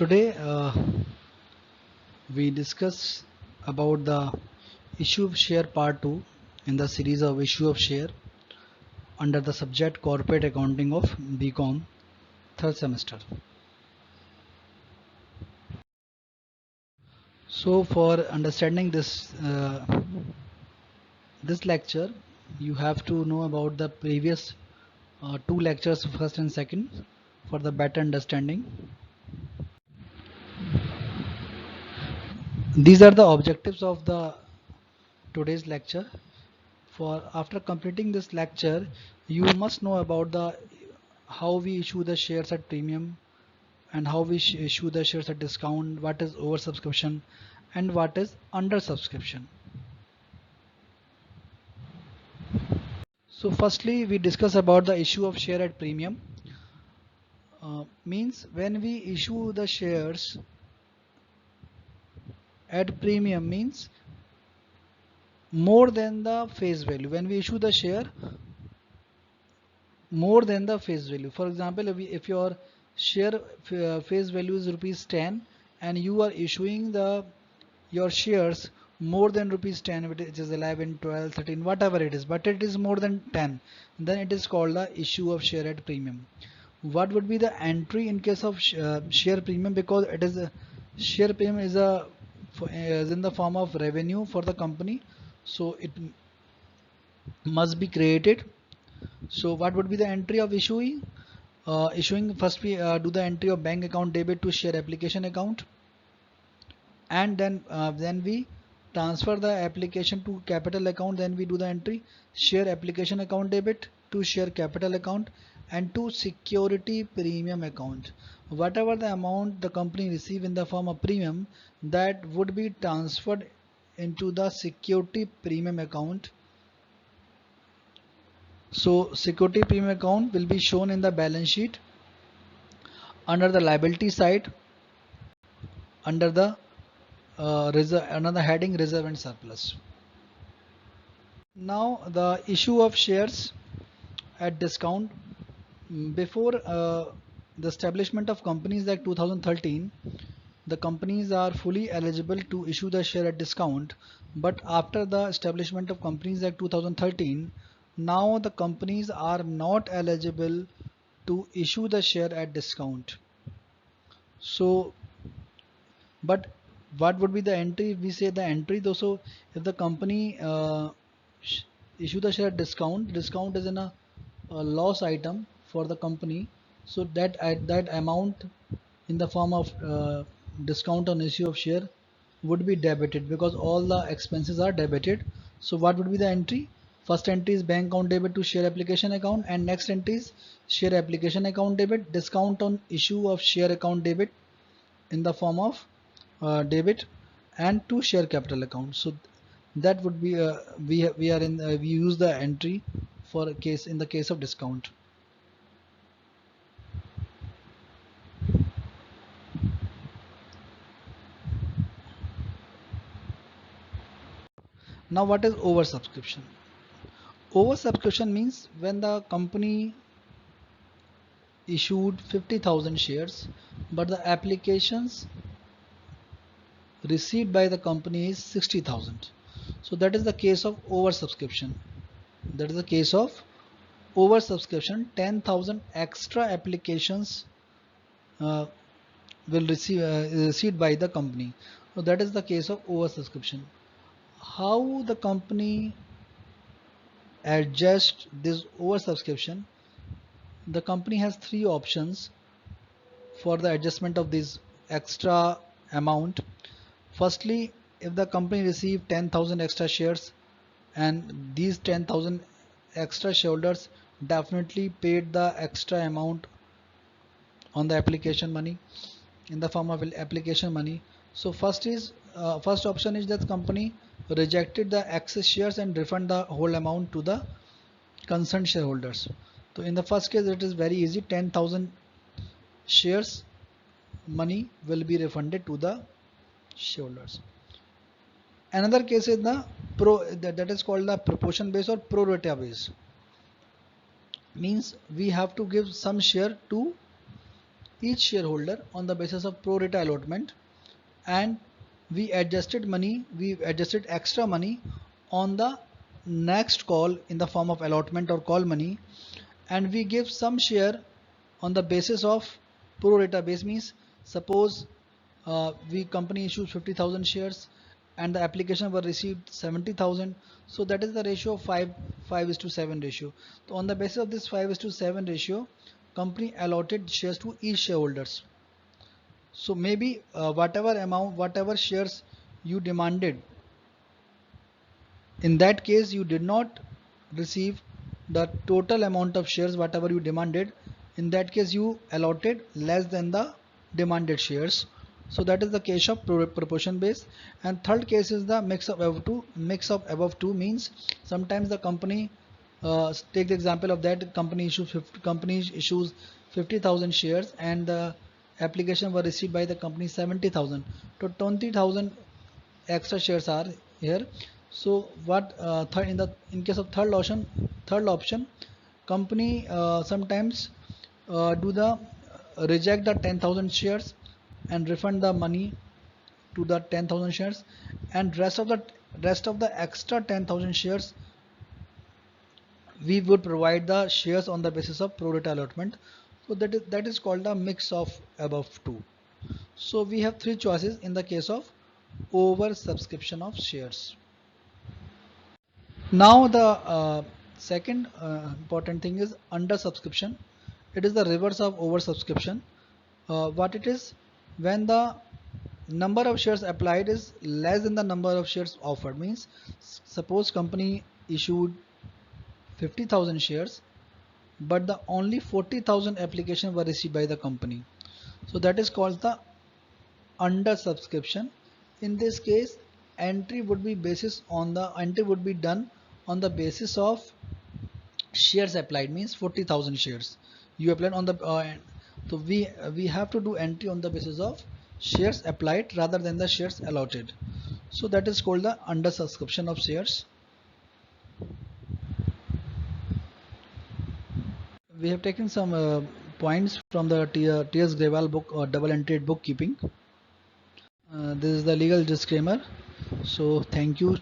Today we discuss about the issue of share part 2 in the series of issue of share under the subject corporate accounting of BCom third semester. So for understanding this lecture you have to know about the previous two lectures, first and second, for the better understanding. These are the objectives of the today's lecture. For after completing this lecture, you must know about the how we issue the shares at premium and how we issue the shares at discount, what is oversubscription and what is undersubscription. So firstly, we discuss about the issue of share at premium. Means when we issue the shares at premium means more than the face value. When we issue the share more than the face value. For example, if your share face value is rupees 10 and you are issuing your shares more than rupees 10, which is 11, 12, 13, whatever it is, but it is more than 10, then it is called the issue of share at premium. What would be the entry in case of share premium? Because it is a share premium is in the form of revenue for the company, so it must be created. So what would be the entry of issuing? Issuing, first we do the entry of bank account debit to share application account, and then we transfer the application to capital account. Then we do the entry share application account debit to share capital account and to security premium account. Whatever the amount the company receive in the form of premium, that would be transferred into the security premium account. So security premium account will be shown in the balance sheet under the liability side under the another heading reserve and surplus. Now the issue of shares at discount. Before the establishment of Companies Act 2013, the companies are fully eligible to issue the share at discount, but after the establishment of Companies Act 2013, now the companies are not eligible to issue the share at discount. So but what would be the entry? If we say the entry though, so if the company issue the share discount, discount is in a loss item for the company, so that amount in the form of discount on issue of share would be debited because all the expenses are debited. So what would be the entry? First entry is bank account debit to share application account, and next entry is share application account debit, discount on issue of share account debit in the form of debit, and to share capital account. So that would be we are in we use the entry for a case in the case of discount. Now what is oversubscription? Oversubscription means when the company issued 50,000 shares but the applications received by the company is 60,000. So that is the case of oversubscription. That is the case of oversubscription. 10,000 extra applications uh, will receive received by the company. So that is the case of oversubscription. How the company adjust this oversubscription? The company has three options for the adjustment of this extra amount. Firstly, if the company received 10,000 extra shares and these 10,000 extra shareholders definitely paid the extra amount on the application money in the form of application money. So first option is that company rejected the excess shares and refund the whole amount to the concerned shareholders. So in the first case it is very easy, 10,000 shares money will be refunded to the shareholders. Another case is that is called the proportion base or pro rata base. Means we have to give some share to each shareholder on the basis of pro rata allotment, and we adjusted extra money on the next call in the form of allotment or call money, and we give some share on the basis of pro rata base. Means suppose we company issued 50,000 shares and the application were received 70,000, so that is the ratio of 5:7 ratio. So on the basis of this 5:7 ratio, company allotted shares to each shareholders. So maybe whatever shares you demanded, in that case you did not receive the total amount of shares whatever you demanded. In that case you allotted less than the demanded shares. So that is the case of proportion base. And third case is the mix of above two. Mix of above two means sometimes the company, take the example of that company issues 50,000 shares and the application were received by the company 70,000. So 20,000 extra shares are here. So what in case of third option, company sometimes do the reject the 10,000 shares and refund the money to the 10,000 shares, and rest of the extra 10,000 shares we would provide the shares on the basis of pro rata allotment. So that is called a mix of above two. So we have three choices in the case of over subscription of shares. Now the second important thing is under subscription. It is the reverse of over subscription. What it is, when the number of shares applied is less than the number of shares offered. Means suppose company issued 50,000 shares but the only 40,000 applications were received by the company. So that is called the under subscription. In this case, entry would be done on the basis of shares applied. Means 40,000 shares you applied on the so we have to do entry on the basis of shares applied rather than the shares allotted. So that is called the under subscription of shares. We have taken some points from the T.S. Grewal book, Double-Entered Bookkeeping. This is the legal disclaimer. So thank you.